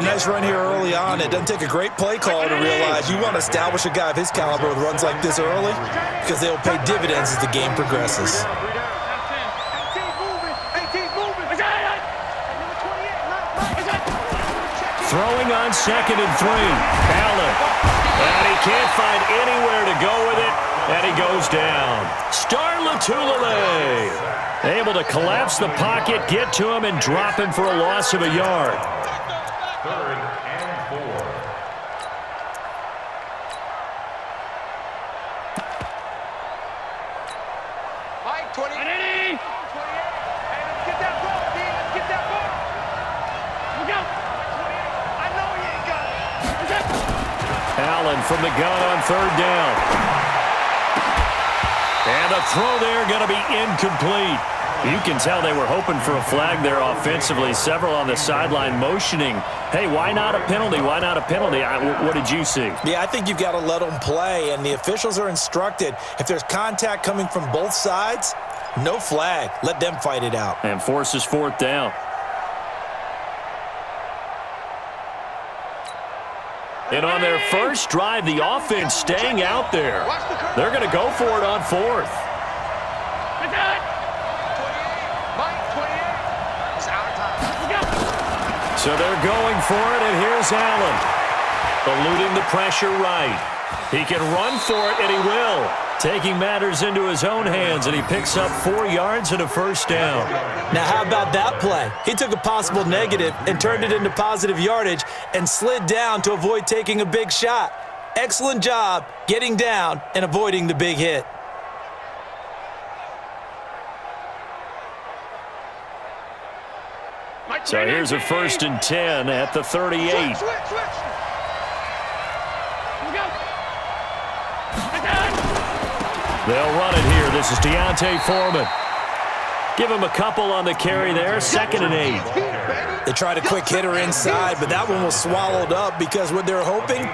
A nice run here early on. It doesn't take a great play call to realize you want to establish a guy of his caliber with runs like this early because they'll pay dividends as the game progresses. Throwing on 2nd and 3. Allen. And he can't find anywhere to go with it. And he goes down. Star Lotulelei able to collapse the pocket, get to him, and drop him for a loss of a yard. 3rd and 4. Mike, 20. Hey, let's get that ball, D. Let's get that ball. Look out. I know he ain't got it. Allen from the gun on 3rd down. And the throw there going to be incomplete. You can tell they were hoping for a flag there offensively. Several on the sideline motioning, hey, why not a penalty? Why not a penalty? What did you see? Yeah, I think you've got to let them play, and the officials are instructed. If there's contact coming from both sides, no flag. Let them fight it out. And forces 4th down. And on their first drive, the offense staying out there. They're going to go for it on 4th. So they're going for it, and here's Allen. Eluding the pressure right. He can run for it, and he will. Taking matters into his own hands, and he picks up 4 yards and a 1st down. Now, how about that play? He took a possible negative and turned it into positive yardage and slid down to avoid taking a big shot. Excellent job getting down and avoiding the big hit. So here's a 1st and 10 at the 38. They'll run it here. This is Deontay Foreman. Give him a couple on the carry there. 2nd and 8. They tried a quick hitter inside, but that one was swallowed up because what they're hoping,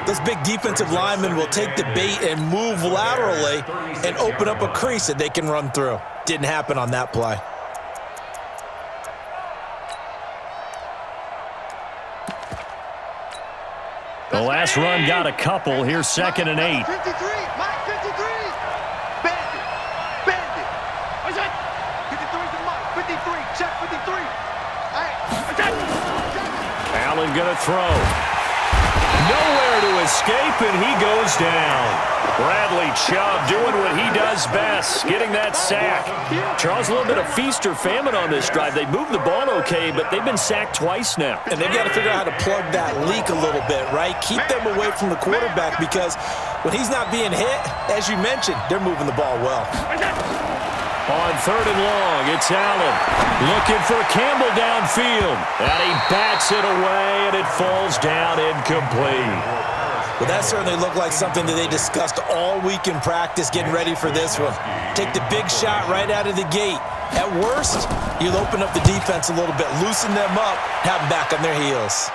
those big defensive linemen will take the bait and move laterally and open up a crease that they can run through. Didn't happen on that play. The last run got a couple. Here's 2nd and 8. 53, Mike, 53. Bandit. What's that? 53 to Mike, 53. Check 53. Hey. Allen going to throw. Nowhere to escape, and he goes down. Bradley Chubb doing what he does best, getting that sack. Charles, a little bit of feast or famine on this drive. They moved the ball okay, but they've been sacked twice now. And they've got to figure out how to plug that leak a little bit, right? Keep them away from the quarterback because when he's not being hit, as you mentioned, they're moving the ball well. On 3rd and long, it's Allen looking for Campbell downfield. And he bats it away, and it falls down incomplete. Well, that certainly looked like something that they discussed all week in practice getting ready for this one. Take the big shot right out of the gate. At worst, you'll open up the defense a little bit, loosen them up, have them back on their heels.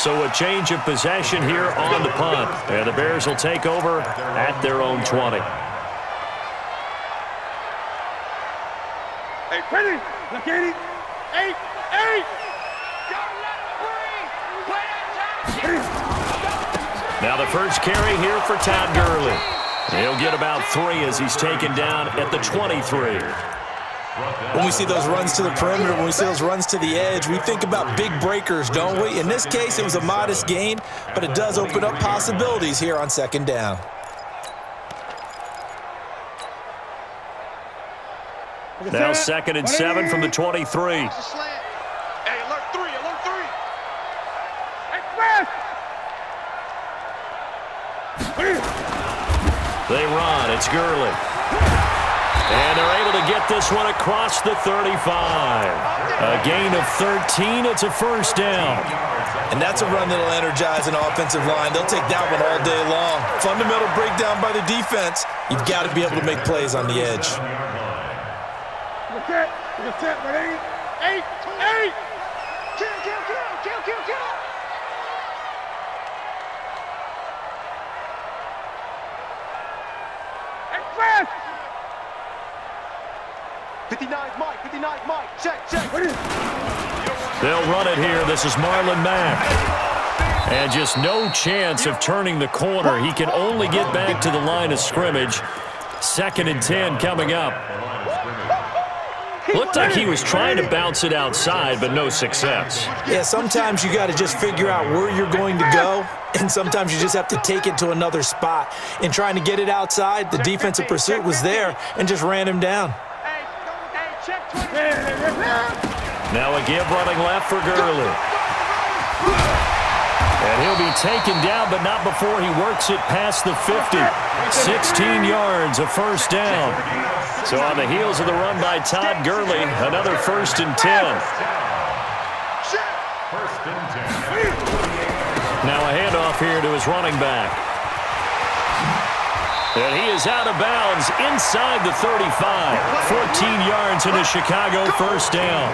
So a change of possession here on the punt. And the Bears will take over at their own 20. Hey, ready? Look at it. 8. Now the first carry here for Todd Gurley. He'll get about 3 as he's taken down at the 23. When we see those runs to the perimeter, when we see those runs to the edge, we think about big breakers, don't we? In this case, it was a modest gain, but it does open up possibilities here on 2nd down. Now 2nd and 7 from the 23. Hey, alert 3. Express! They run. It's Gurley. And they're able to get this one across the 35. A gain of 13. It's a 1st down. And that's a run that'll energize an offensive line. They'll take that one all day long. Fundamental breakdown by the defense. You've got to be able to make plays on the edge. Look at it, ready? 8. Kill. Express! 59's Mike. 59's Mike. Check. They'll run it here. This is Marlon Mack. And just no chance of turning the corner. He can only get back to the line of scrimmage. 2nd and 10 coming up. Looked like he was trying to bounce it outside, but no success. Yeah, sometimes you got to just figure out where you're going to go, and sometimes you just have to take it to another spot. In trying to get it outside, the defensive pursuit was there and just ran him down. Now a give running left for Gurley. And he'll be taken down, but not before he works it past the 50. 16 yards, a first down. So on the heels of the run by Todd Gurley, another 1st and 10. Now a handoff here to his running back. And he is out of bounds inside the 35. 14 yards and a Chicago first down.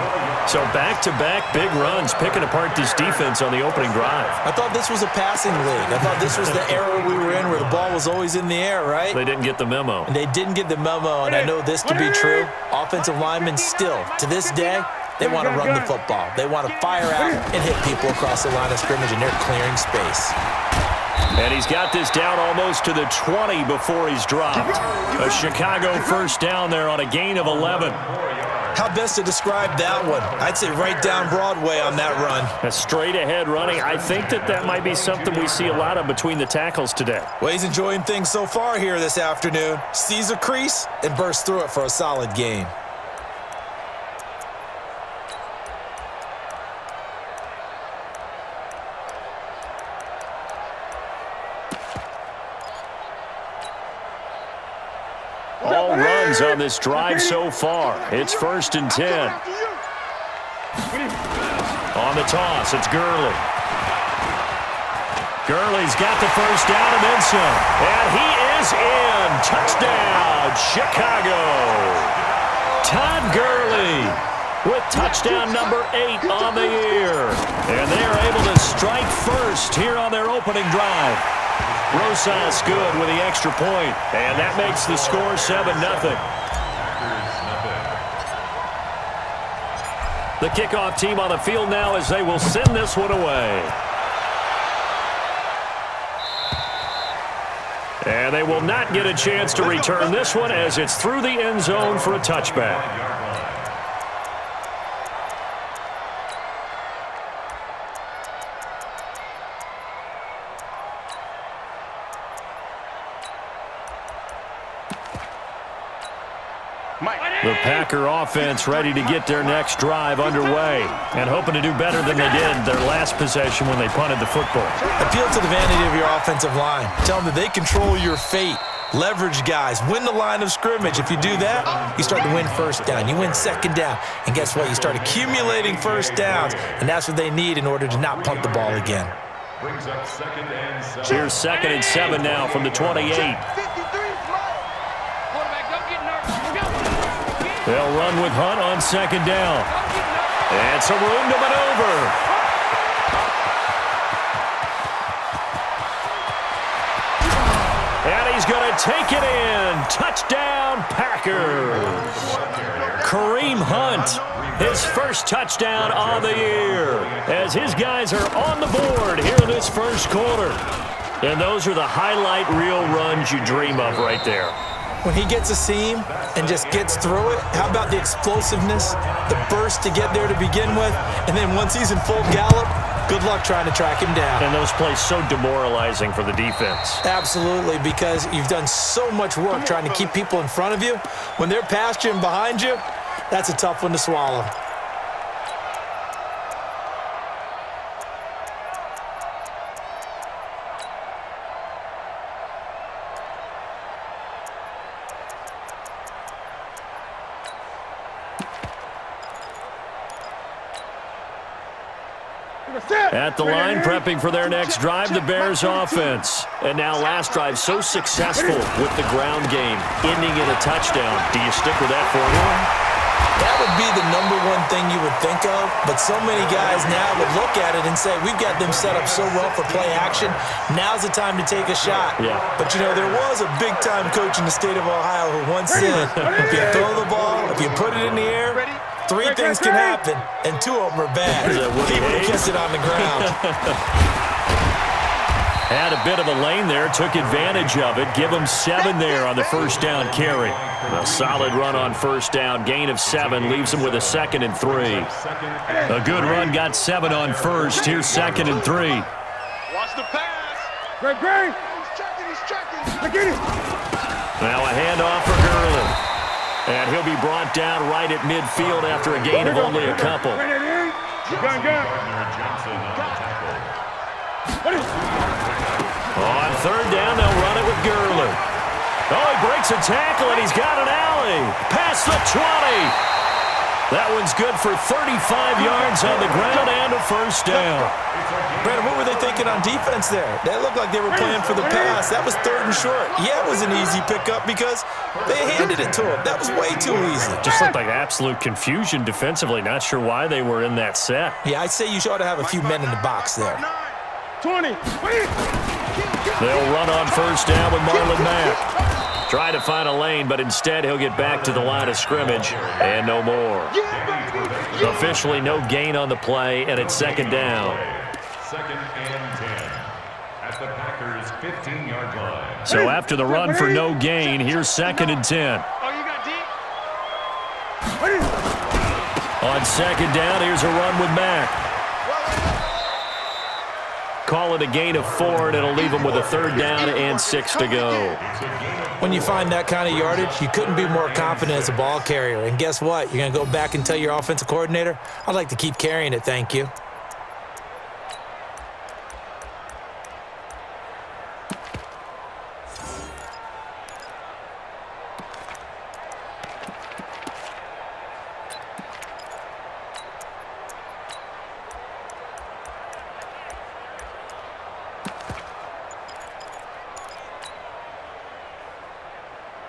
So back-to-back big runs, picking apart this defense on the opening drive. I thought this was a passing league. I thought this was the era we were in where the ball was always in the air, right? They didn't get the memo. And they didn't get the memo, and I know this to be true. Offensive linemen still, to this day, they want to run the football. They want to fire out and hit people across the line of scrimmage, and they're clearing space. And he's got this down almost to the 20 before he's dropped. A Chicago first down there on a gain of 11. How best to describe that one? I'd say right down Broadway on that run. A straight ahead running. I think that might be something we see a lot of between the tackles today. Well, he's enjoying things so far here this afternoon. Sees a crease and bursts through it for a solid gain. All runs on this drive so far. It's 1st and 10. On the toss, it's Gurley. Gurley's got the first down and then some. And he is in. Touchdown, Chicago. Todd Gurley with touchdown number 8 on the year. And they are able to strike first here on their opening drive. Rosas good with the extra point, and that makes the score 7-0. The kickoff team on the field now as they will send this one away. And they will not get a chance to return this one as it's through the end zone for a touchback. The Packer offense ready to get their next drive underway and hoping to do better than they did their last possession when they punted the football. Appeal to the vanity of your offensive line. Tell them that they control your fate. Leverage guys. Win the line of scrimmage. If you do that, you start to win first down. You win second down. And guess what? You start accumulating first downs. And that's what they need in order to not punt the ball again. Here's 2nd and 7 now from the 28. They'll run with Hunt on 2nd down. And some room to maneuver. And he's going to take it in. Touchdown, Packers. Kareem Hunt, his first touchdown on the year, as his guys are on the board here in this first quarter. And those are the highlight reel runs you dream of right there. When he gets a seam and just gets through it, how about the explosiveness, the burst to get there to begin with, and then once he's in full gallop, good luck trying to track him down. And those plays so demoralizing for the defense. Absolutely, because you've done so much work trying to keep people in front of you. When they're past you and behind you, that's a tough one to swallow. At the line, prepping for their next drive, the Bears offense. And now last drive so successful with the ground game, ending in a touchdown. Do you stick with that formula? That would be the number one thing you would think of, but so many guys now would look at it and say, we've got them set up so well for play action, now's the time to take a shot. Yeah. But, you know, there was a big-time coach in the state of Ohio who once said, if you throw the ball, if you put it in the air, three things can happen, and two of them are bad. He would have kept it on the ground. Had a bit of a lane there, took advantage of it. Give him 7 there on the first down carry. A solid run on first down, gain of 7, leaves him with a 2nd and 3. A good run, got 7 on first. Here's 2nd and 3. Watch the pass. Great. He's checking. Now a handoff for Gurley. And he'll be brought down right at midfield after a gain of only a couple. On third down, they'll run it with Gurley. Oh, he breaks a tackle, and he's got an alley. Past the 20. That one's good for 35 yards on the ground and a first down. Brandon, what were they thinking on defense there? That looked like they were playing for the pass. That was 3rd and short. Yeah, it was an easy pickup because they handed it to him. That was way too easy. Just looked like absolute confusion defensively. Not sure why they were in that set. Yeah, I'd say you ought to have a few men in the box there. 20. They'll run on first down with Marlon Mack. Try to find a lane, but instead he'll get back to the line of scrimmage and no more. Officially no gain on the play, and it's 2nd down. 2nd and 10 at the Packers' 15-yard line. So after the run for no gain, here's 2nd and 10. Oh, you got deep? On 2nd down, here's a run with Mack. Call it a gain of 4, and it'll leave him with a 3rd down and 6 to go. When you find that kind of yardage, you couldn't be more confident as a ball carrier. And guess what? You're going to go back and tell your offensive coordinator, I'd like to keep carrying it, thank you.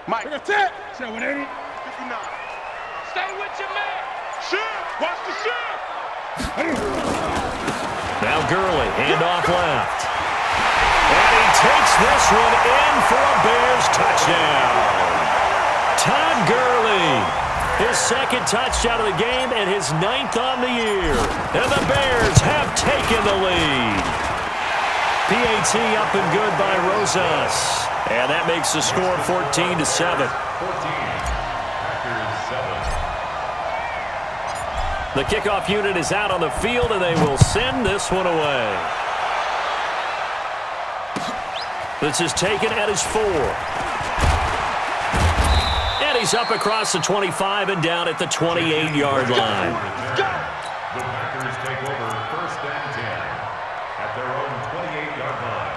Mike. That's it. 180. 59. Stay with your man. Shoot. Watch the shoot. Now Gurley, handoff left. And he takes this one in for a Bears touchdown. Todd Gurley, his 2nd touchdown of the game and his 9th on the year. And the Bears have taken the lead. PAT up and good by Rosas. And that makes the score 14-7. 14. Packers 7. The kickoff unit is out on the field, and they will send this one away. This is taken at his 4. And he's up across the 25 and down at the 28-yard line. The Packers take over 1st and 10 at their own 28-yard line.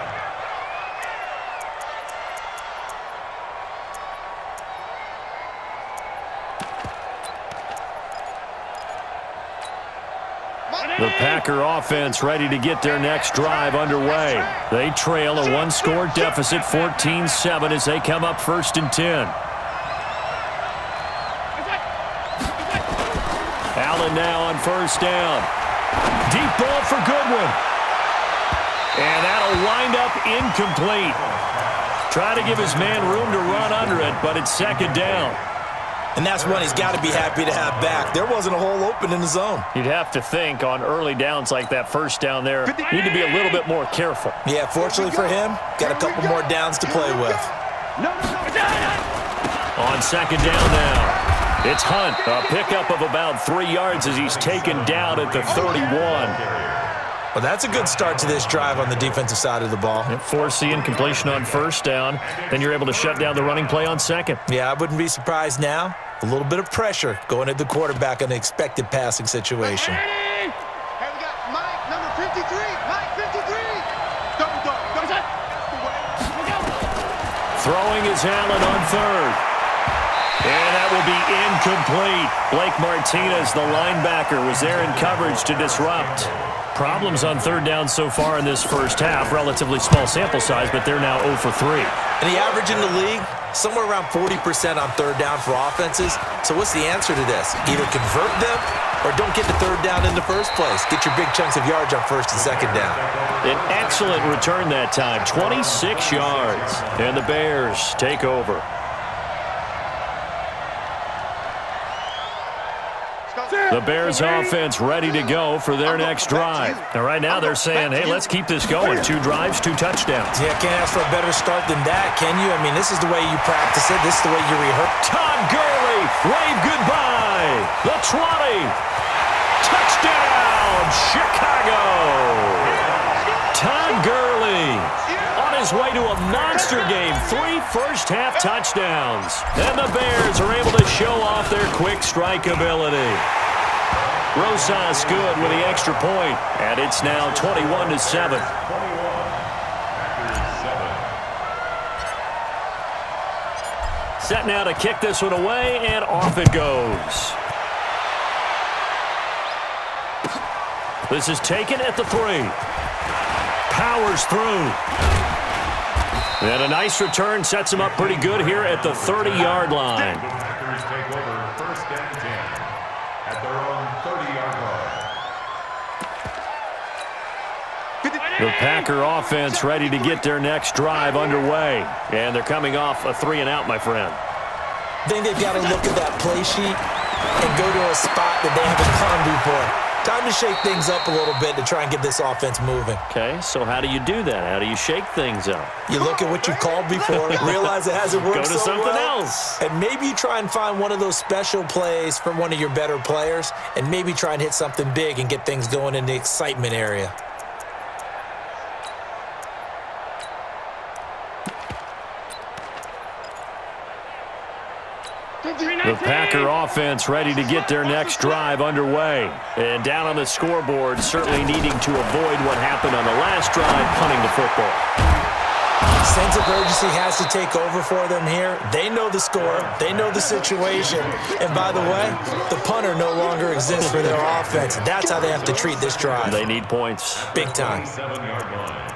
The Packer offense ready to get their next drive underway. They trail a 1-score deficit, 14-7, as they come up 1st and 10. Allen now on first down. Deep ball for Goodwin. And that'll wind up incomplete. Try to give his man room to run under it, but it's 2nd down. And that's one he's got to be happy to have back. There wasn't a hole open in the zone. You'd have to think on early downs like that first down there, need to be a little bit more careful. Yeah, fortunately for him, got a couple more downs to play with. On 2nd down now, it's Hunt. A pickup of about 3 yards as he's taken down at the 31. Well, that's a good start to this drive on the defensive side of the ball. Force the incompletion on first down. Then you're able to shut down the running play on 2nd. Yeah, I wouldn't be surprised now. A little bit of pressure going at the quarterback in an expected passing situation. Hey, we got Mike, number 53. Mike, 53. Double. Throwing is Allen on 3rd. And that will be incomplete. Blake Martinez, the linebacker, was there in coverage to disrupt. Problems on third down so far in this first half. Relatively small sample size, but they're now 0 for 3. And the average in the league, somewhere around 40% on third down for offenses. So what's the answer to this? Either convert them or don't get the third down in the first place. Get your big chunks of yards on first and second down. An excellent return that time, 26 yards. And the Bears take over. The Bears offense ready to go for their next drive. And right now they're saying, hey, let's keep this going. 2 drives, 2 touchdowns. Yeah, can't ask for a better start than that, can you? I mean, this is the way you practice it. This is the way you rehearse. Todd Gurley, wave goodbye. The 20. Touchdown, Chicago. Todd Gurley on his way to a monster game. 3 first-half touchdowns. And the Bears are able to show off their quick strike ability. Rosas good with the extra point, and it's now 21-7. Set now to kick this one away, and off it goes. This is taken at the 3. Powers through. And a nice return sets him up pretty good here at the 30-yard line. The Packers take over first and 10 at their own 30-yard line. The Packer offense ready to get their next drive underway. And they're coming off a 3-and-out, my friend. I think they've got to look at that play sheet and go to a spot that they haven't gone before. Time to shake things up a little bit to try and get this offense moving. Okay, so how do you do that? How do you shake things up? You look at what you called before, realize it hasn't worked Go to so something well, else. and maybe you try and find one of those special plays from one of your better players, and maybe try and hit something big and get things going in the excitement area. The Packer offense ready to get their next drive underway. And down on the scoreboard, certainly needing to avoid what happened on the last drive, punting the football. Sense of urgency has to take over for them here. They know the score. They know the situation. And by the way, the punter no longer exists for their offense. That's how they have to treat this drive. They need points. Big time. 7-yard line.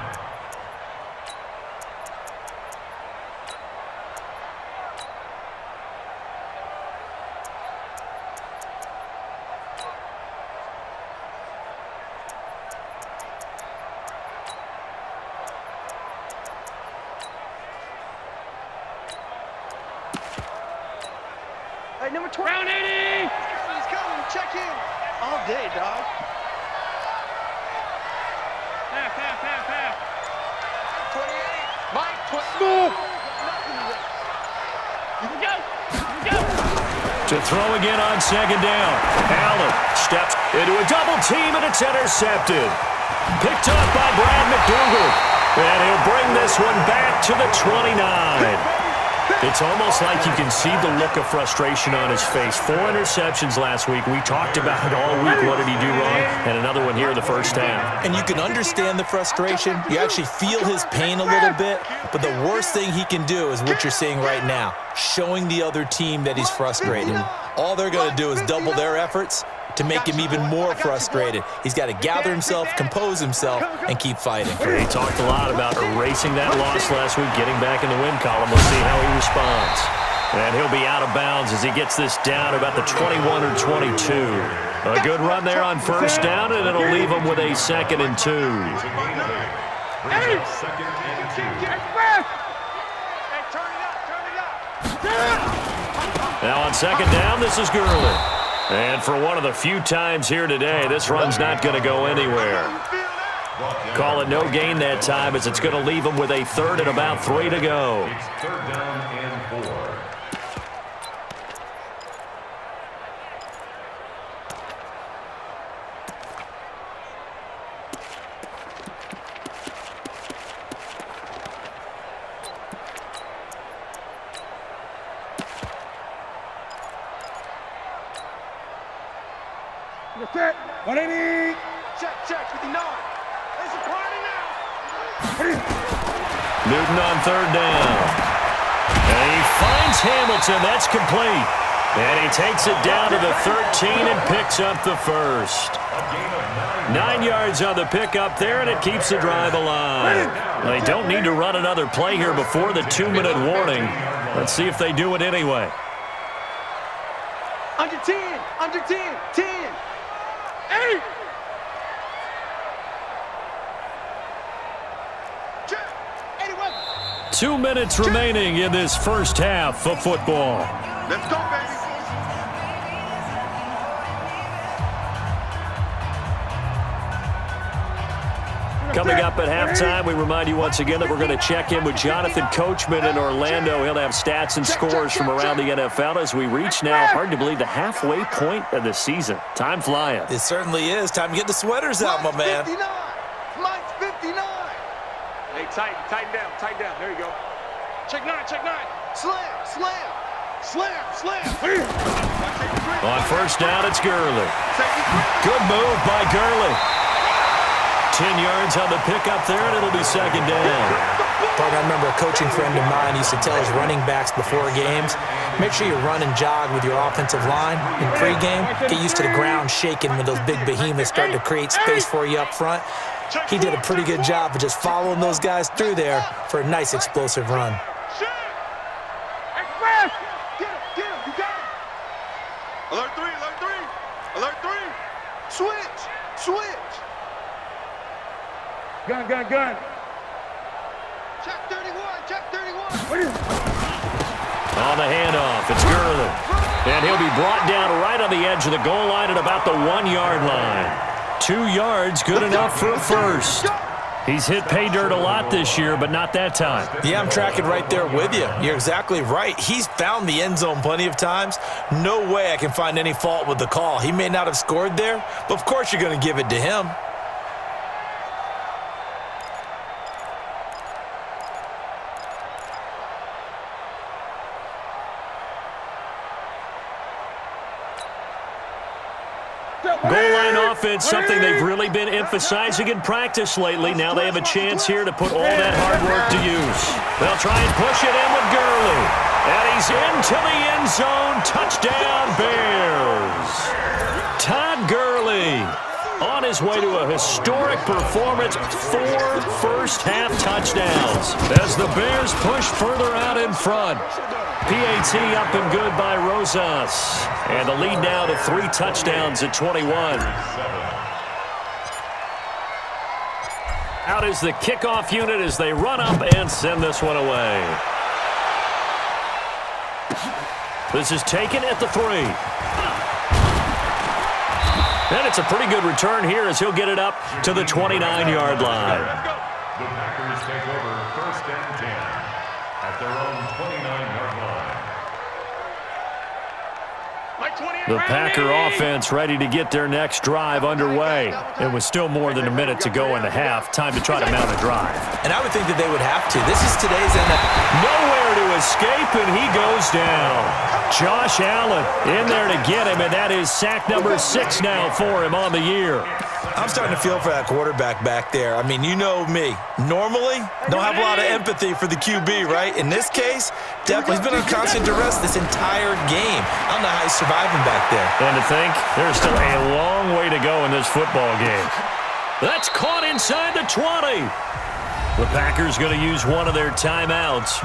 Hey, number 20. Round 80. He's coming. Check in. All day, dog. Half. 28. Mike, 20. Move. Here we go. To throw again on second down. Allen steps into a double team, and it's intercepted. Picked up by Brad McDougal. And he'll bring this one back to the 29. It's almost like you can see the look of frustration on his face. 4 interceptions last week. We talked about it all week. What did he do wrong? And another one here in the first half. And you can understand the frustration. You actually feel his pain a little bit. But the worst thing he can do is what you're seeing right now, showing the other team that he's frustrated. All they're going to do is double their efforts to make him even more frustrated. He's got to gather himself, compose himself, and keep fighting. He talked a lot about erasing that loss last week, getting back in the win column. We'll see how he responds. And he'll be out of bounds as he gets this down about the 21 or 22. A good run there on first down, and it'll leave him with a 2nd and 2. Brings up 2nd and 2. Now on second down, this is Gurley. And for one of the few times here today, this run's not going to go anywhere. Call it no gain that time, as it's going to leave him with a 3rd and about 3 to go. It's 3rd down and 4. Set. 180. Check with the nod. It's a party now. Newton on 3rd down. And he finds Hamilton. That's complete. And he takes it down to the 13 and picks up the first. 9 yards on the pickup there, and it keeps the drive alive. They don't need to run another play here before the 2-minute warning. Let's see if they do it anyway. Under 10, under 10, 10, 8. 81. 2 minutes remaining in this first half of football. Let's go, baby. Coming up at halftime, we remind you once again that we're going to check in with Jonathan Coachman in Orlando. He'll have stats and scores from around the NFL as we reach now, hard to believe, the halfway point of the season. Time flying. It certainly is. Time to get the sweaters out, my man. 59. Mike's 59. Hey, tighten down. There you go. Check 9. Slam. On first down, it's Gurley. Good move by Gurley. 10 yards on the pickup there, and it'll be second down. Partner, I remember a coaching friend of mine used to tell his running backs before games, make sure you run and jog with your offensive line in pregame. Get used to the ground shaking when those big behemoths start to create space for you up front. He did a pretty good job of just following those guys through there for a nice explosive run. Express! Get him, you got him. Alert 3. Switch. Gun. Check 31. On the handoff, it's Gurley. And he'll be brought down right on the edge of the goal line at about the 1-yard line. 2 yards, good enough for a first. He's hit pay dirt a lot this year, but not that time. Yeah, I'm tracking right there with you. You're exactly right. He's found the end zone plenty of times. No way I can find any fault with the call. He may not have scored there, but of course you're going to give it to him. Goal line offense, something they've really been emphasizing in practice lately. Now they have a chance here to put all that hard work to use. They'll try and push it in with Gurley. And he's into the end zone. Touchdown, Bears. Todd Gurley on his way to a historic performance. 4 first-half touchdowns as the Bears push further out in front. PAT up and good by Rosas. And the lead now to 3 touchdowns at 21. Out is the kickoff unit as they run up and send this one away. This is taken at the 3. And it's a pretty good return here as he'll get it up to the 29-yard line. The Packers take over first and 10 at their own 29-yard line. The Packer offense ready to get their next drive underway. It was still more than a minute to go in the half. Time to try to mount a drive. And I would think that they would have to. This is today's NFL. Nowhere to escape, and he goes down. Josh Allen in there to get him, and that is sack number 6 now for him on the year. I'm starting to feel for that quarterback back there. I mean, you know me. Normally, don't have a lot of empathy for the QB, right? In this case, definitely he's been on constant duress this entire game. I don't know how he's surviving back there. And to think, there's still a long way to go in this football game. That's caught inside the 20. The Packers going to use one of their timeouts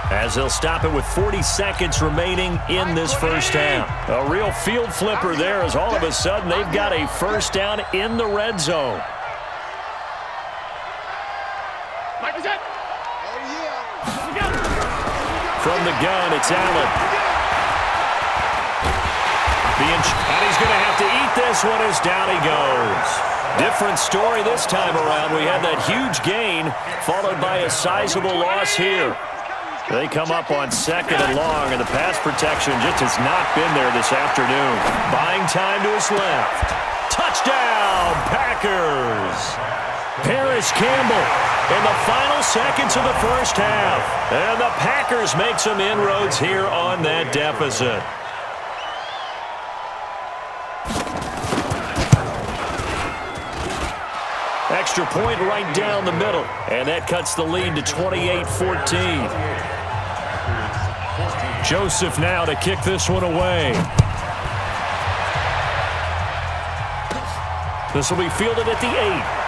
as they'll stop it with 40 seconds remaining in this first half. A real field flipper there as all of a sudden they've got a first down in the red zone. From the gun, it's Allen. And he's going to have to eat this one as down he goes. Different story this time around. We had that huge gain followed by a sizable loss here. They come up on 2nd and long, and the pass protection just has not been there this afternoon. Buying time to his left. Touchdown, Packers! Paris Campbell in the final seconds of the first half. And the Packers make some inroads here on that deficit. Extra point right down the middle, and that cuts the lead to 28-14. Joseph now to kick this one away. This will be fielded at the 8.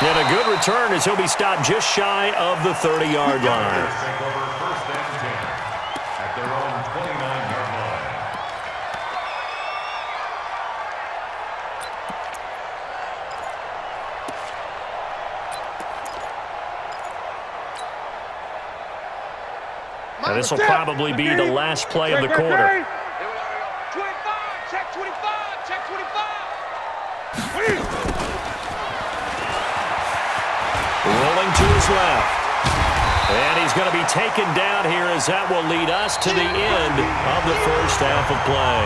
And a good return as he'll be stopped just shy of the 30-yard line. Take over first and 10 at their own 29-yard line. And this will probably be the last play of the quarter. 25, check 25, check 25. Rolling to his left. And he's going to be taken down here as that will lead us to the end of the first half of play.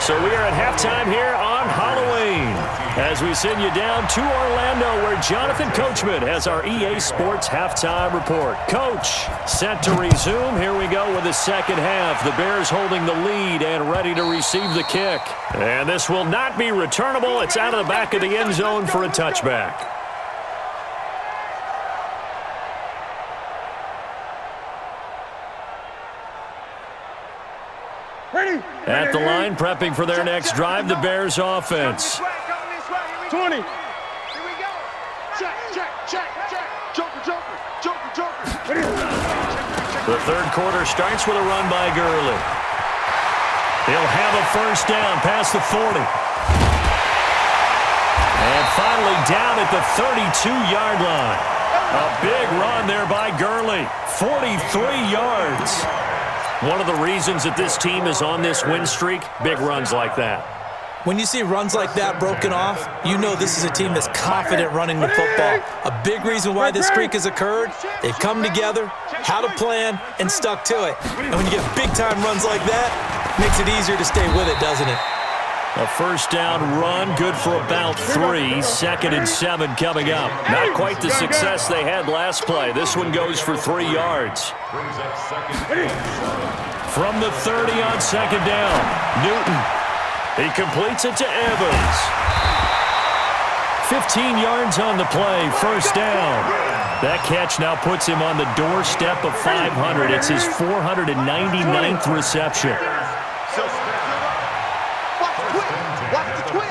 So we are at halftime here on Halloween as we send you down to Orlando where Jonathan Coachman has our EA Sports halftime report. Coach, set to resume. Here we go with the second half. The Bears holding the lead and ready to receive the kick. And this will not be returnable. It's out of the back of the end zone for a touchback. At the line, prepping for their next drive, the Bears offense. 20. Here we go. Check, check, check, check. Joker, joker, joker, joker. The third quarter starts with a run by Gurley. He'll have a first down past the 40. And finally down at the 32-yard line. A big run there by Gurley. 43 yards. One of the reasons that this team is on this win streak, big runs like that. When you see runs like that broken off, you know this is a team that's confident running the football. A big reason why this streak has occurred, they've come together, had a plan, and stuck to it. And when you get big-time runs like that, it makes it easier to stay with it, doesn't it? A first down run, good for about 3. 2nd and 7 coming up. Not quite the success they had last play. This one goes for 3 yards. Brings up second. From the 30 on second down, Newton. He completes it to Evans. 15 yards on the play, first down. That catch now puts him on the doorstep of 500. It's his 499th reception. Watch the twist.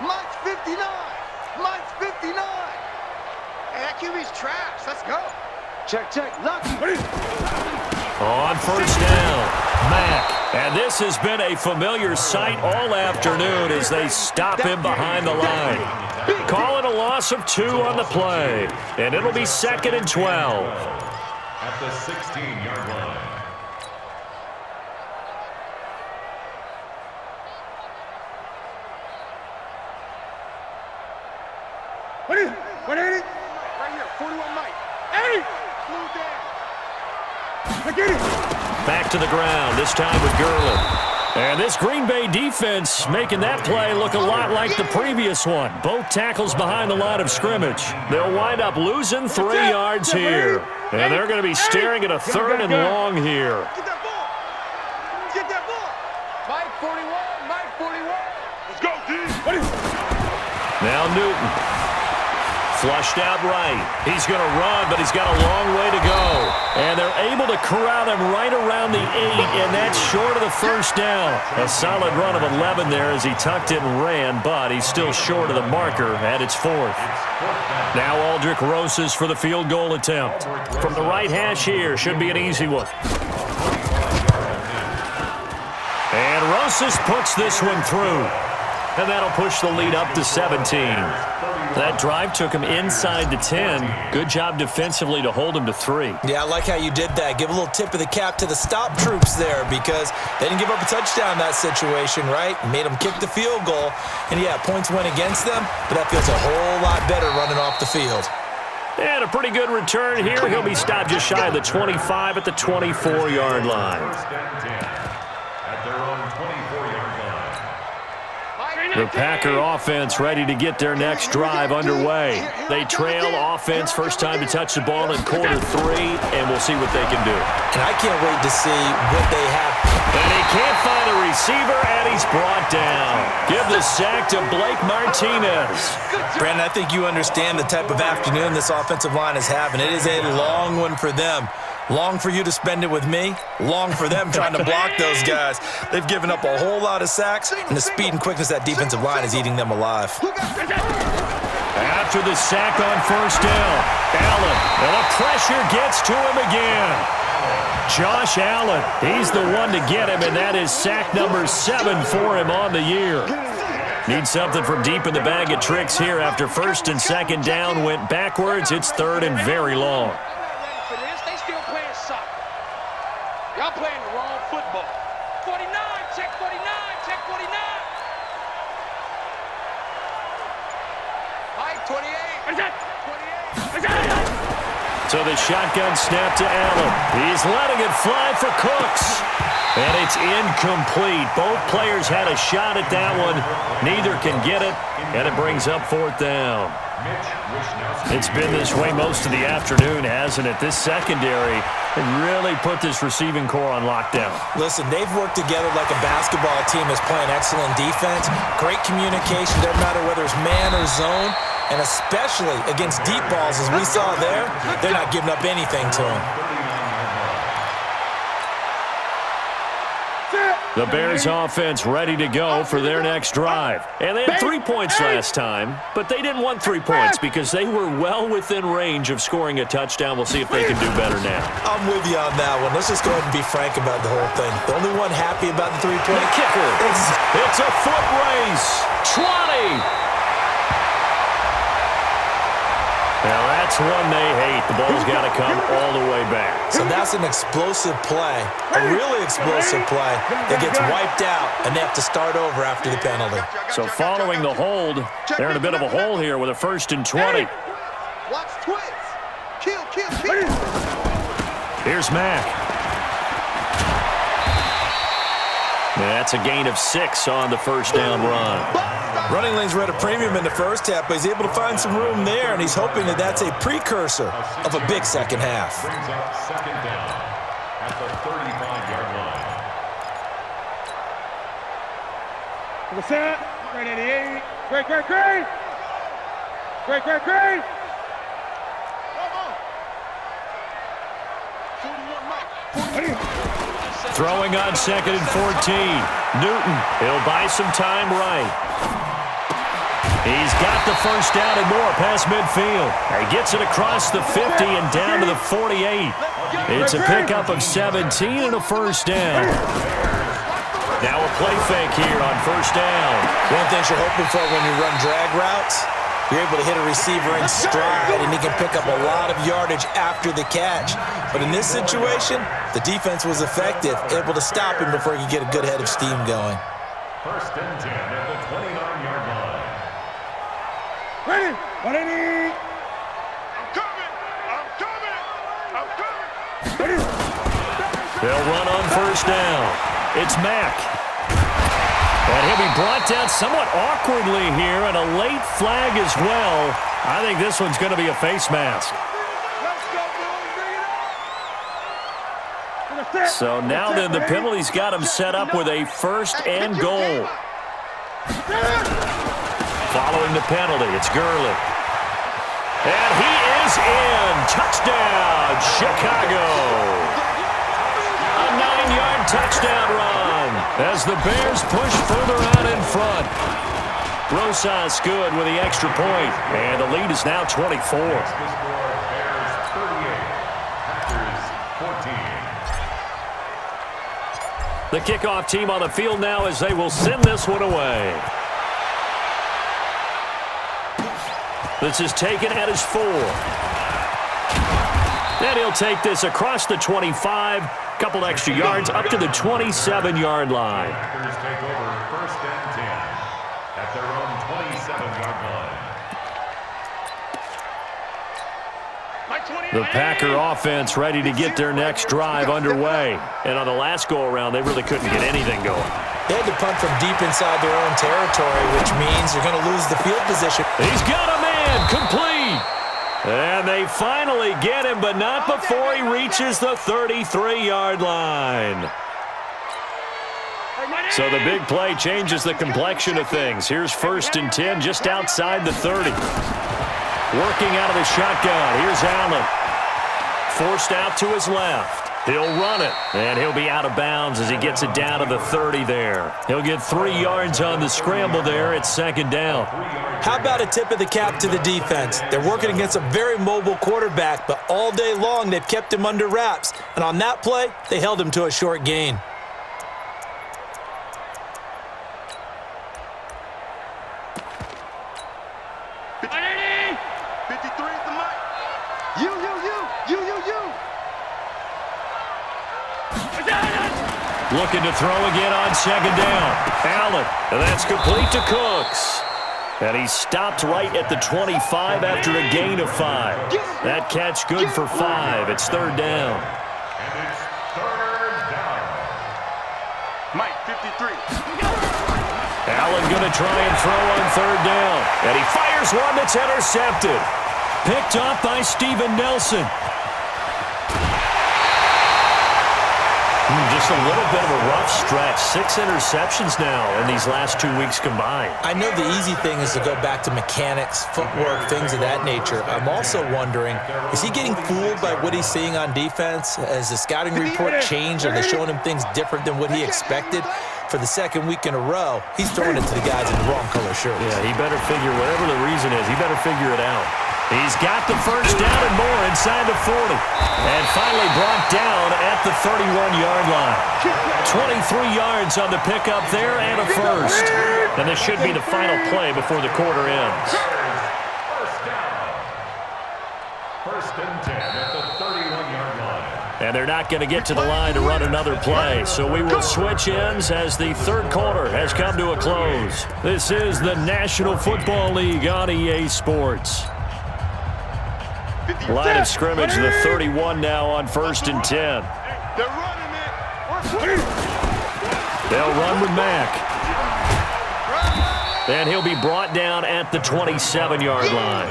Mine's 59. Mine's 59. Hey, that QB's trash. Let's go. Check, check. Lucky. On first down, Mack. And this has been a familiar sight all afternoon as they stop him behind the line. Calling a loss of 2 on the play. And it'll be 2nd and 12. At the 16-yard line. What is it? What is it? Right here, 41 Mike. Hey! Slow down. I get it. Back to the ground, this time with Gurley. And this Green Bay defense making that play look a lot like the previous one. Both tackles behind the line of scrimmage. They'll wind up losing 3 yards here. And they're going to be staring at a 3rd and long here. Get that ball. Get that ball. Mike 41. Mike 41. Let's go, D. What is it? Now Newton. Flushed out right. He's going to run, but he's got a long way to go. And they're able to corral him right around the 8, and that's short of the first down. A solid run of 11 there as he tucked it and ran, but he's still short of the marker at its 4th. Now Aldrick Rosas for the field goal attempt. From the right hash here, should be an easy one. And Rosas puts this one through. And that'll push the lead up to 17. That drive took him inside the 10. Good job defensively to hold him to 3. Yeah, I like how you did that. Give a little tip of the cap to the stop troops there because they didn't give up a touchdown in that situation, right? Made them kick the field goal. And, yeah, points went against them, but that feels a whole lot better running off the field. And a pretty good return here. He'll be stopped just shy of the 25 at the 24-yard line. First and 10 at their own 24-yard line. Mike 41. The Packer offense ready to get their next drive underway. They trail offense, first time to touch the ball in quarter 3, and we'll see what they can do. And I can't wait to see what they have. And he can't find a receiver, and he's brought down. Give the sack to Blake Martinez. Brandon, I think you understand the type of afternoon this offensive line is having. It is a long one for them. Long for you to spend it with me. Long for them trying to block those guys. They've given up a whole lot of sacks, and the speed and quickness of that defensive line is eating them alive. After the sack on first down, Allen, and the pressure gets to him again. Josh Allen, he's the one to get him, and that is sack number 7 for him on the year. Need something from deep in the bag of tricks here after first and second down went backwards. It's third and very long. They still playing soccer. Y'all playing the wrong football. 49, check 49, check 49. Mike, 28. 28. So the shotgun snap to Allen. He's letting it fly for Cooks. And it's incomplete. Both players had a shot at that one. Neither can get it, and it brings up fourth down. It's been this way most of the afternoon, hasn't it? This secondary really put this receiving core on lockdown. Listen, they've worked together like a basketball team is playing excellent defense. Great communication, doesn't matter whether it's man or zone. And especially against deep balls, as we saw there, they're not giving up anything to them. The Bears offense ready to go for their next drive. And they had 3 points last time, but they didn't want 3 points because they were well within range of scoring a touchdown. We'll see if they can do better now. I'm with you on that one. Let's just go ahead and be frank about the whole thing. The only one happy about the 3-point The kicker. It's a foot race. 20. Now that's one they hate. The ball's got to come all the way back. So that's an explosive play, a really explosive play that gets wiped out, and they have to start over after the penalty. So following the hold, they're in a bit of a hole here with a 1st and 20. Watch twins. Kill. Here's Mack. That's a gain of 6 on the first down run. Running lanes were at a premium in the first half, but he's able to find some room there, and he's hoping that that's a precursor of a big second half. Brings up second down at the 35-yard line. What's that? Great 88. Great. Throwing on 2nd and 14. Newton, he'll buy some time right. He's got the first down and more past midfield. He gets it across the 50 and down to the 48. It's a pickup of 17 and a first down. Now a play fake here on first down. One of the things you're hoping for when you run drag routes, you're able to hit a receiver in stride, and he can pick up a lot of yardage after the catch. But in this situation, the defense was effective, able to stop him before he could get a good head of steam going. 1st and 10 at the 29-yard line. Ready. 180. I'm coming. They'll run on first down. It's Mack. And he'll be brought down somewhat awkwardly here, and a late flag as well. I think this one's going to be a face mask. So now then, the penalty's got him set up with a 1st and goal. Following the penalty, it's Gurley. And he is in. Touchdown, Chicago. A 9-yard touchdown run as the Bears push further out in front. Rosas good with the extra point, and the lead is now 24. The score, Bears 38, Packers 14. The kickoff team on the field now as they will send this one away. This is taken at his 4. And he'll take this across the 25, couple extra yards up to the 27-yard line. Packers take over 1st and 10 at their own 27-yard line. The Packer offense ready to get their next drive underway. And on the last go-around, they really couldn't get anything going. They had to punt from deep inside their own territory, which means you're going to lose the field position. He's got a man, complete. And they finally get him, but not before he reaches the 33-yard line. So the big play changes the complexion of things. Here's 1st and 10 just outside the 30. Working out of the shotgun. Here's Allen. Forced out to his left. He'll run it, and he'll be out of bounds as he gets it down to the 30 there. He'll get 3 yards on the scramble there. It's 2nd down. How about a tip of the cap to the defense? They're working against a very mobile quarterback, but all day long they've kept him under wraps. And on that play, they held him to a short gain. Looking to throw again on 2nd down. Allen, and that's complete to Cooks. And he stopped right at the 25 after a gain of 5. That catch good for 5. It's 3rd down. And it's 3rd down. Mike, 53. Allen going to try and throw on 3rd down. And he fires one that's intercepted. Picked up by Steven Nelson. Just a little bit of a rough stretch. 6 interceptions now in these last 2 weeks combined. I know the easy thing is to go back to mechanics, footwork, things of that nature. I'm also wondering, is he getting fooled by what he's seeing on defense? Has the scouting report changed? Are they showing him things different than what he expected? For the 2nd week in a row, he's throwing it to the guys in the wrong color shirts. Yeah, he better figure, whatever the reason is, he better figure it out. He's got the 1st down and more inside the 40. And finally brought down at the 31-yard line. 23 yards on the pickup there and a 1st. And this should be the final play before the quarter ends. 1st down. 1st and 10 at the 31-yard line. And they're not going to get to the line to run another play. So we will switch ends as the 3rd quarter has come to a close. This is the National Football League on EA Sports. Line of scrimmage, the 31 now on 1st and 10. They're running it. They'll run with Mack. And he'll be brought down at the 27-yard line.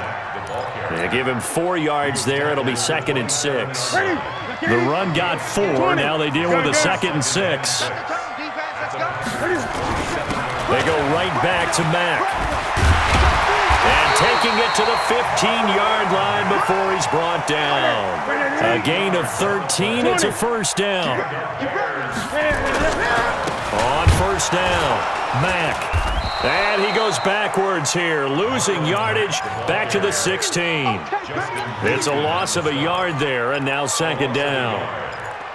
They give him 4 yards there. It'll be 2nd and 6. The run got 4. Now they deal with a 2nd and 6. They go right back to Mack. And taking it to the 15-yard line before he's brought down. A gain of 13. It's a 1st down. On 1st down, Mack. And he goes backwards here, losing yardage back to the 16. It's a loss of a yard there, and now 2nd down.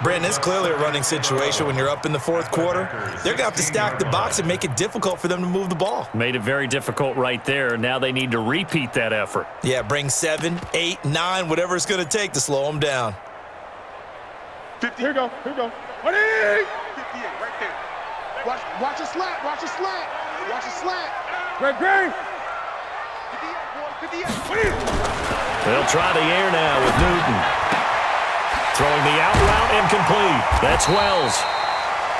Brandon, it's clearly a running situation when you're up in the 4th quarter. They're going to have to stack the box and make it difficult for them to move the ball. Made it very difficult right there. Now they need to repeat that effort. Yeah, bring 7, 8, 9, whatever it's going to take to slow them down. 50. Here we go. 58 right there. Watch a slant. Watch a slant. Great. 58, 58. They'll try the air now with Newton. Throwing the out route incomplete. That's Wells.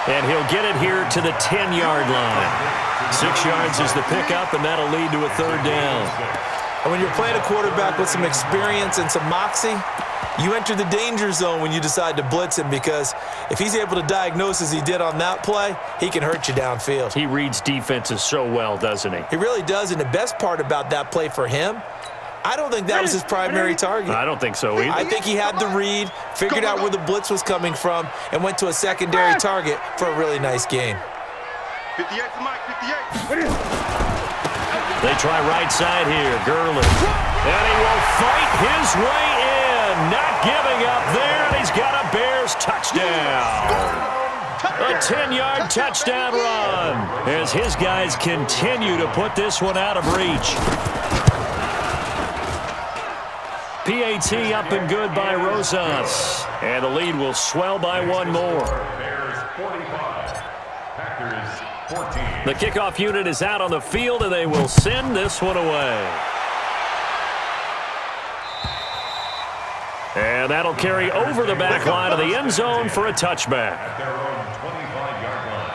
And he'll get it here to the 10-yard line. 6 yards is the pickup, and that'll lead to a 3rd down. And when you're playing a quarterback with some experience and some moxie, you enter the danger zone when you decide to blitz him, because if he's able to diagnose as he did on that play, he can hurt you downfield. He reads defenses so well, doesn't he? He really does, and the best part about that play for him, I don't think that was his primary target. I don't think so either. I think he had the read, figured out where the blitz was coming from, and went to a secondary target for a really nice gain. 58 to Mike, 58. They try right side here, Gurley. And he will fight his way in. Not giving up there, and he's got a Bears touchdown. A 10-yard touchdown run as his guys continue to put this one out of reach. PAT up and good by Rosas. And the lead will swell by 1 more. Bears 45. Packers 14. The kickoff unit is out on the field, and they will send this one away. And that'll carry over the back line of the end zone for a touchback. At their own 25-yard line.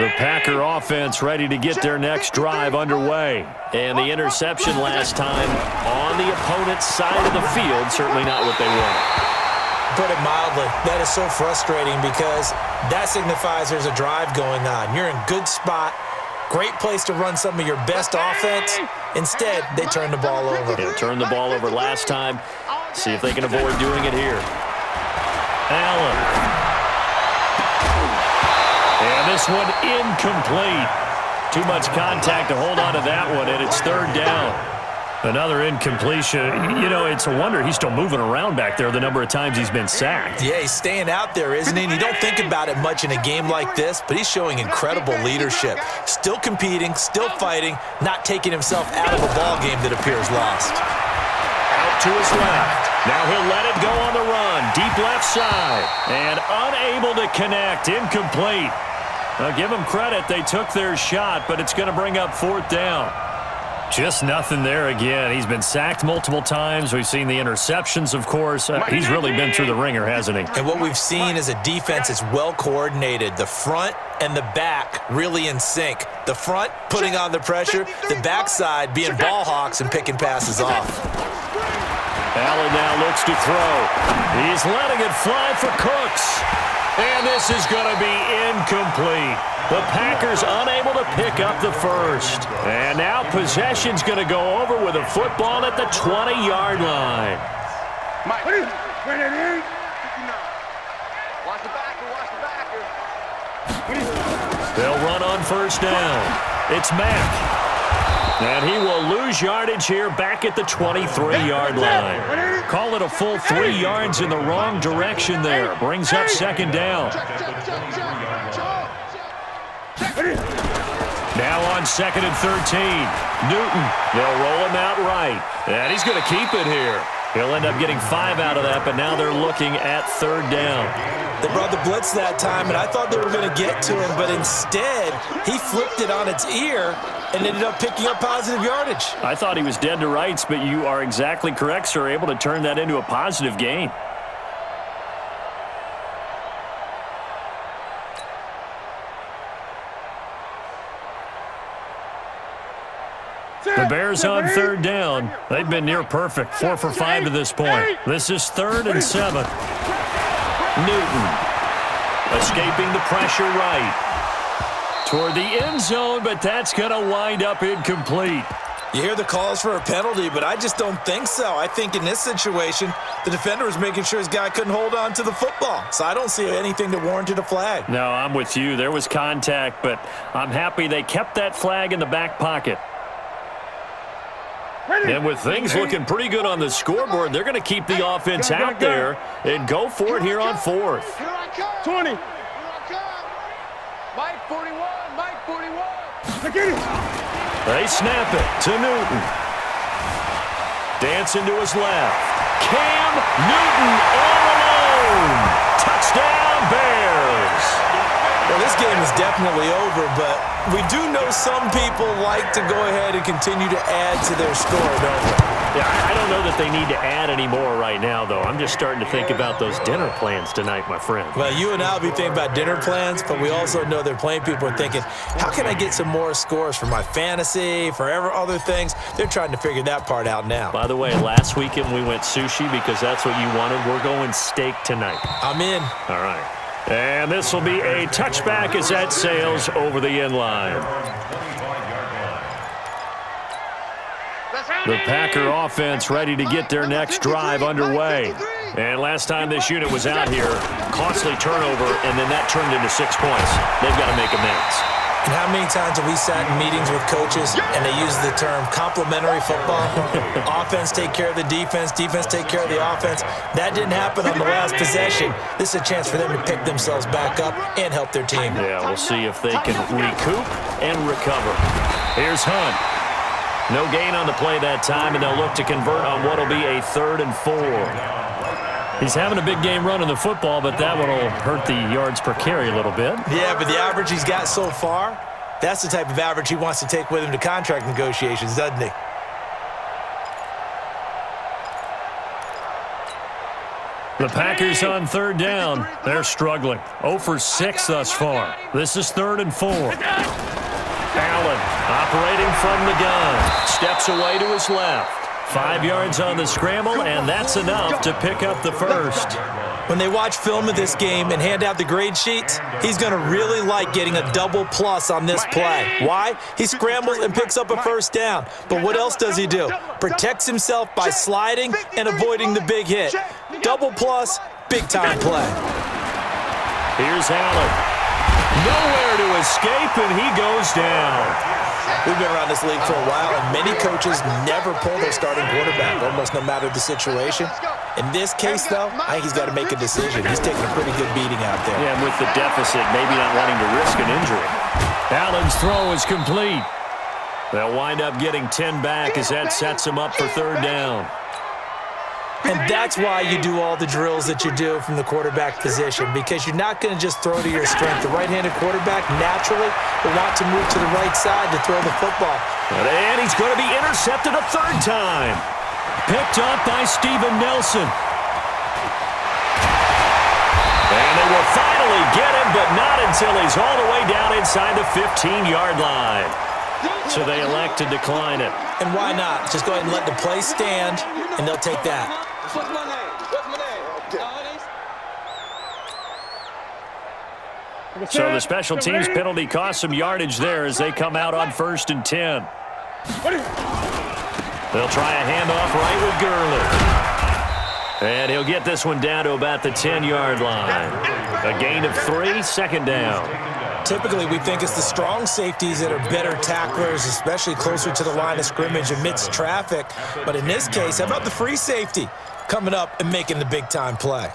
The Packer offense ready to get their next drive underway. And the interception last time on the opponent's side of the field, certainly not what they wanted. Put it mildly, that is so frustrating because that signifies there's a drive going on. You're in good spot, great place to run some of your best offense. Instead, they turn the ball over. Yeah, turned the ball over last time. See if they can avoid doing it here. Allen. And this one incomplete. Too much contact to hold on to that one, and it's third down. Another incompletion. You know, it's a wonder he's still moving around back there the number of times he's been sacked. Yeah, he's staying out there, isn't he? And you don't think about it much in a game like this, but he's showing incredible leadership. Still competing, still fighting, not taking himself out of a ball game that appears lost. Out to his left. Now he'll let it go on the run. Deep left side. And unable to connect. Incomplete. Now give them credit. They took their shot, but it's going to bring up fourth down. Just nothing there again. He's been sacked multiple times. We've seen the interceptions, of course. He's really been through the ringer, hasn't he? And what we've seen is a defense that's well coordinated. The front and the back really in sync. The front putting on the pressure. The backside being ball hawks and picking passes off. Allen now looks to throw. He's letting it fly for Cooks. And this is going to be incomplete. The Packers unable to pick up the first. And now possession's going to go over with a football at the 20-yard line. Mike, bring it in. Watch the backer. They'll run on first down. It's Mack. And he will lose yardage here back at the 23-yard line. Call it a full 3 yards in the wrong direction there. Brings up second down. Now on second and 13. Newton. They'll roll him out right. And he's going to keep it here. He'll end up getting 5 out of that, but now they're looking at third down. They brought the blitz that time, and I thought they were going to get to him, but instead, he flipped it on its ear and ended up picking up positive yardage. I thought he was dead to rights, but you are exactly correct, sir. Able to turn that into a positive gain. The Bears on third down. They've been near perfect. 4 for 5 to this point. This is 3rd and 7. Newton escaping the pressure right toward the end zone, but that's going to wind up incomplete. You hear the calls for a penalty, but I just don't think so. I think in this situation, the defender was making sure his guy couldn't hold on to the football. So I don't see anything that warranted a flag. No, I'm with you. There was contact, but I'm happy they kept that flag in the back pocket. And with things looking pretty good on the scoreboard, they're going to keep the offense out there and go for it here on 4th. 20. Mike 41. Mike 41. They snap it to Newton. Dancing to his left. Cam Newton all alone. Touchdown, Bears. Well, this game is definitely over, but we do know some people like to go ahead and continue to add to their score, don't we? Yeah, I don't know that they need to add any more right now, though. I'm just starting to think about those dinner plans tonight, my friend. Well, you and I will be thinking about dinner plans, but we also know they're playing people are thinking, how can I get some more scores for my fantasy, for other things? They're trying to figure that part out now. By the way, last weekend we went sushi because that's what you wanted. We're going steak tonight. I'm in. All right. And this will be a touchback as that sails over the end line. The Packer offense ready to get their next drive underway. And last time this unit was out here, costly turnover, and then that turned into 6 points. They've got to make amends. And how many times have we sat in meetings with coaches and they use the term complementary football? Offense take care of the defense, defense take care of the offense. That didn't happen on the last possession. This is a chance for them to pick themselves back up and help their team. Yeah, we'll see if they can recoup and recover. Here's Hunt. No gain on the play that time, and they'll look to convert on what will be a 3rd and 4. He's having a big game running the football, but that one will hurt the yards per carry a little bit. Yeah, but the average he's got so far, that's the type of average he wants to take with him to contract negotiations, doesn't he? The Packers on third down. They're struggling. 0 for 6 thus far. This is 3rd and 4. Allen operating from the gun. Steps away to his left. 5 yards on the scramble, and that's enough to pick up the first. When they watch film of this game and hand out the grade sheets, he's going to really like getting a double plus on this play. Why? He scrambles and picks up a first down. But what else does he do? Protects himself by sliding and avoiding the big hit. Double plus, big-time play. Here's Allen. Nowhere to escape, and he goes down. We've been around this league for a while, and many coaches never pull their starting quarterback, almost no matter the situation. In this case, though, I think he's got to make a decision. He's taking a pretty good beating out there. Yeah, and with the deficit, maybe not wanting to risk an injury. Allen's throw is complete. They'll wind up getting 10 back as that sets him up for 3rd down. And that's why you do all the drills that you do from the quarterback position, because you're not going to just throw to your strength. The right-handed quarterback naturally will want to move to the right side to throw the football. And he's going to be intercepted a 3rd time. Picked up by Steven Nelson. And they will finally get him, but not until he's all the way down inside the 15-yard line. So they elect to decline it. And why not? Just go ahead and let the play stand, and they'll take that. What's my name? So the special teams penalty cost some yardage there as they come out on 1st and 10. They'll try a handoff right with Gurley. And he'll get this one down to about the 10-yard line. A gain of 3, 2nd down. Typically, we think it's the strong safeties that are better tacklers, especially closer to the line of scrimmage amidst traffic. But in this case, how about the free safety coming up and making the big-time play?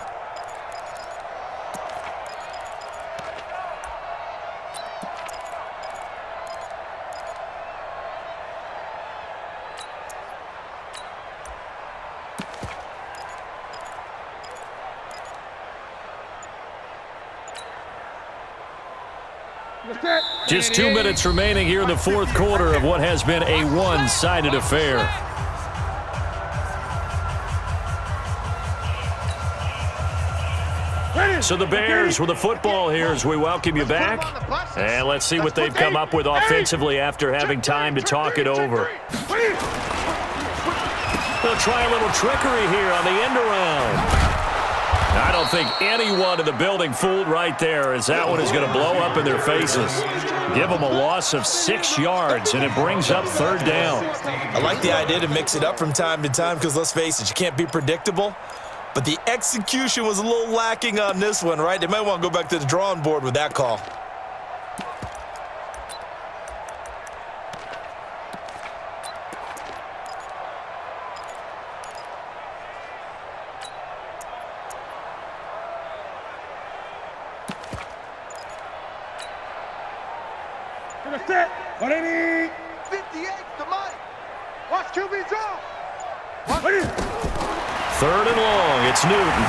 Just 2 minutes remaining here in the 4th quarter of what has been a one-sided affair. So the Bears with the football here as we welcome you back. And let's see what they've come up with offensively after having time to talk it over. They'll try a little trickery here on the end around. I don't think anyone in the building fooled right there, as that one is going to blow up in their faces. Give them a loss of 6 yards, and it brings up 3rd down. I like the idea to mix it up from time to time because, let's face it, you can't be predictable. But the execution was a little lacking on this one, right? They might want to go back to the drawing board with that call. Set. 180. 58 to Mike. Watch QB draw. 3rd and long. It's Newton.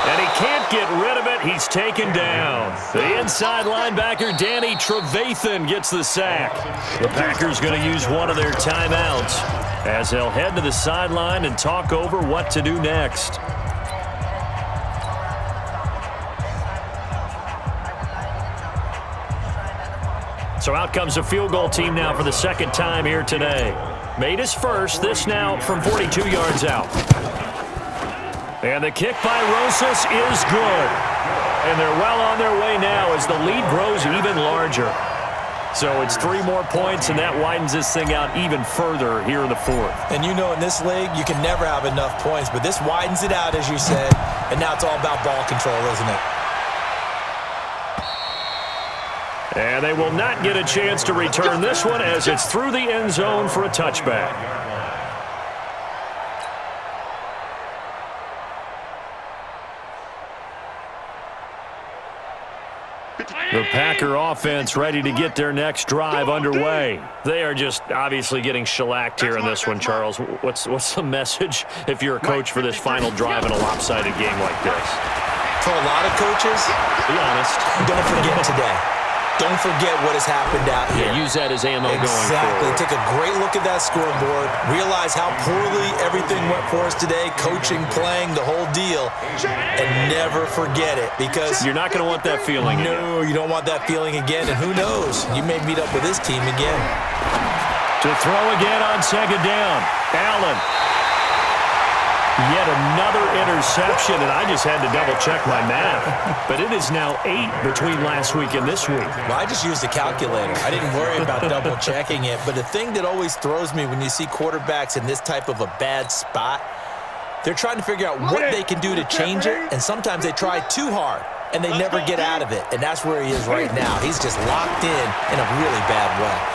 And he can't get rid of it. He's taken down. The inside linebacker, Danny Trevathan, gets the sack. The Packers going to use one of their timeouts as they'll head to the sideline and talk over what to do next. So out comes a field goal team now for the 2nd time here today. Made his first, this now from 42 yards out. And the kick by Rosas is good. And they're well on their way now as the lead grows even larger. So it's 3 more points, and that widens this thing out even further here in the 4th. And you know in this league, you can never have enough points, but this widens it out, as you said, and now it's all about ball control, isn't it? And they will not get a chance to return this one as it's through the end zone for a touchback. The Packer offense ready to get their next drive underway. They are just obviously getting shellacked here in this one, Charles. What's the message if you're a coach for this final drive in a lopsided game like this? For a lot of coaches, Be honest. don't forget today. Don't forget what has happened out here. Yeah, use that as ammo going Exactly. forward. Take a great look at that scoreboard. Realize how poorly everything went for us today, coaching, playing, the whole deal. And never forget it, because You're not going to want that feeling again. no, you don't want that feeling again. And who knows? You may meet up with this team again. To throw again on second down. Allen. Yet another interception, and I just had to double-check my math. But it is now 8 between last week and this week. Well, I just used a calculator. I didn't worry about double-checking it. But the thing that always throws me when you see quarterbacks in this type of a bad spot, they're trying to figure out what they can do to change it, and sometimes they try too hard, and they never get out of it. And that's where he is right now. He's just locked in a really bad way.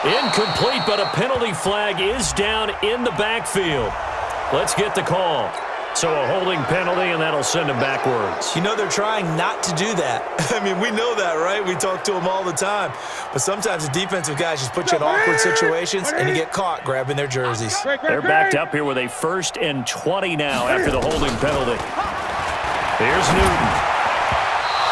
Incomplete, but a penalty flag is down in the backfield. Let's get the call. So a holding penalty, and that'll send him backwards. You know, they're trying not to do that. I mean, we know that, right? We talk to them all the time. But sometimes the defensive guys just put you in awkward situations, and you get caught grabbing their jerseys. They're backed up here with a 1st and 20 now after the holding penalty. Here's Newton.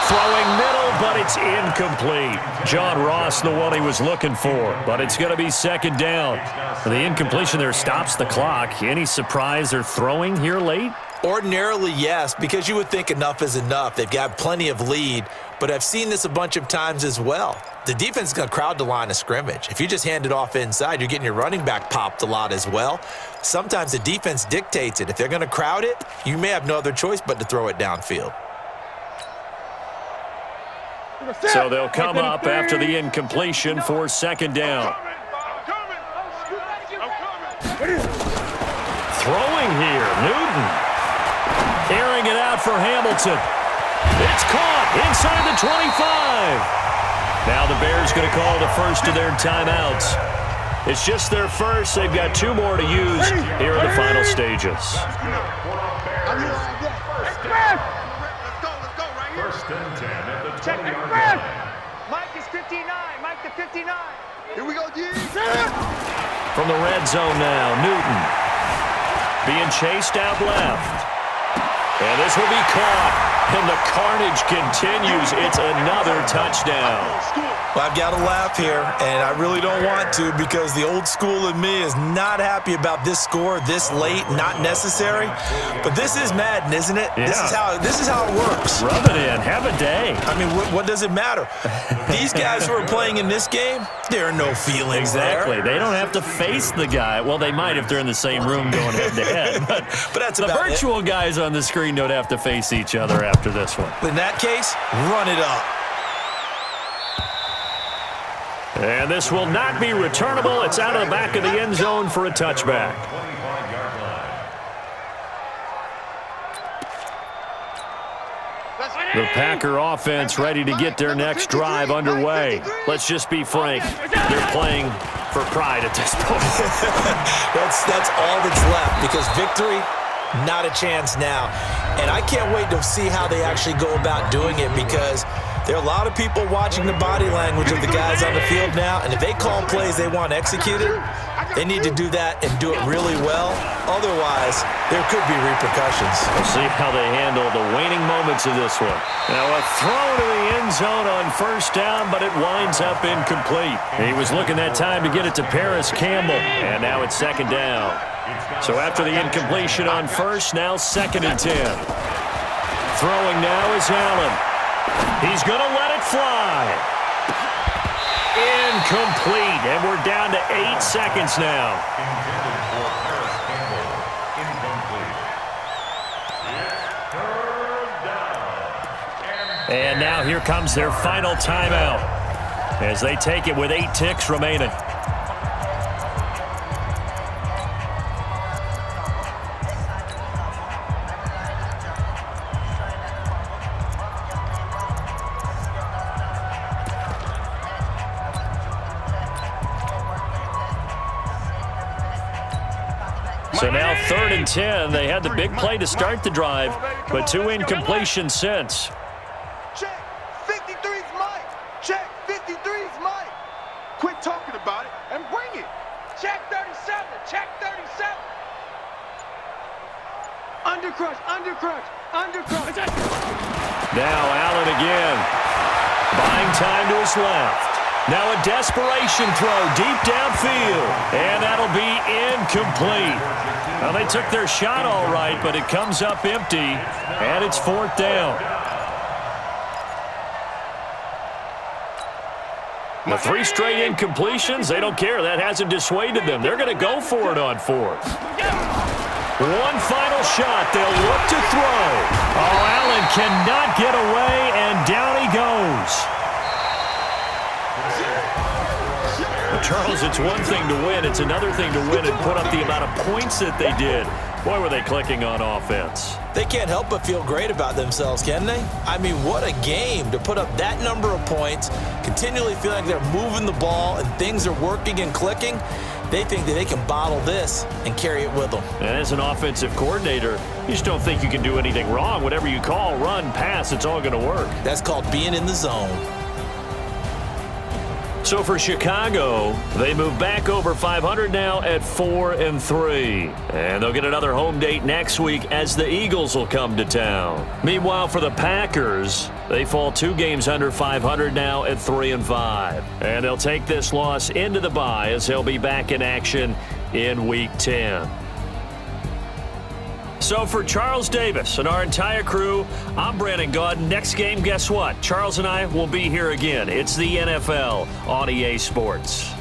Throwing middle, but it's incomplete. John Ross, the one he was looking for, but it's going to be second down. The incompletion there stops the clock. Any surprise they're throwing here late? Ordinarily, yes, because you would think enough is enough. They've got plenty of lead, but I've seen this a bunch of times as well. The defense is going to crowd the line of scrimmage. If you just hand it off inside, you're getting your running back popped a lot as well. Sometimes the defense dictates it. If they're going to crowd it, you may have no other choice but to throw it downfield. So they'll come up after the incompletion for second down. Throwing here, Newton. Airing it out for Hamilton. It's caught inside the 25. Now the Bears going to call the first of their timeouts. It's just their first. They've got 2 more to use here in the final stages. First and 10 at the Check 20-yard it. line. Mike is 59. Mike to 59. Here we go, G. From the red zone now, Newton being chased out left. And this will be caught. And the carnage continues. It's another touchdown. Well, I've got to laugh here, and I really don't want to, because the old school in me is not happy about this score this late, not necessary. But this is Madden, isn't it? Yeah. This is how it works. Rub it in. Have a day. I mean, what does it matter? These guys who are playing in this game, there are no feelings Exactly. there. They don't have to face the guy. Well, they might if they're in the same room going head-to-head. But that's the about it. virtual guys on the screen don't have to face each other after this one. In that case, run it up. And this will not be returnable. It's out of the back of the end zone for a touchback. 25-yard line. The Packer offense ready to get their next drive underway. Let's just be frank. They're playing for pride at this point. That's all that's left, because victory, not a chance now. And I can't wait to see how they actually go about doing it, because there are a lot of people watching the body language of the guys on the field now, and if they call plays they want executed, they need to do that and do it really well. Otherwise, there could be repercussions. We'll see how they handle the waning moments of this one. Now a throw to the end zone on first down, but it winds up incomplete. He was looking that time to get it to Paris Campbell, and now it's second down. So after the incompletion on first, now second and 10. Throwing now is Allen. He's going to let it fly. Incomplete, and we're down to 8 seconds now. Intended for Paris Campbell. Incomplete. It's third down. And now here comes their final timeout as they take it with 8 ticks remaining. So now 3rd and 10. They had the big play to start the drive, but 2 incompletions since. Check. 53's Mike. Check. 53's Mike. Quit talking about it and bring it. Check 37. Check 37. Undercrush. Undercrush. Undercut. Now Allen again. Buying time to his left. Now a desperation throw deep downfield. And that'll be incomplete. Now they took their shot all right, but it comes up empty. And it's 4th down. The 3 straight incompletions, they don't care. That hasn't dissuaded them. They're going to go for it on 4th. One final shot. They'll look to throw. Oh, Allen cannot get away, and down he goes. Well, Charles, it's one thing to win. It's another thing to win and put up the amount of points that they did. Boy, were they clicking on offense. They can't help but feel great about themselves, can they? I mean, what a game to put up that number of points, continually feeling like they're moving the ball and things are working and clicking. They think that they can bottle this and carry it with them. And as an offensive coordinator, you just don't think you can do anything wrong. Whatever you call, run, pass, it's all going to work. That's called being in the zone. So for Chicago, they move back over 500 now at 4-3. And they'll get another home date next week as the Eagles will come to town. Meanwhile, for the Packers, they fall 2 games under 500 now at 3-5. And they'll take this loss into the bye as they'll be back in action in Week 10. So for Charles Davis and our entire crew, I'm Brandon Gaudin. Next game, guess what? Charles and I will be here again. It's the NFL on EA Sports.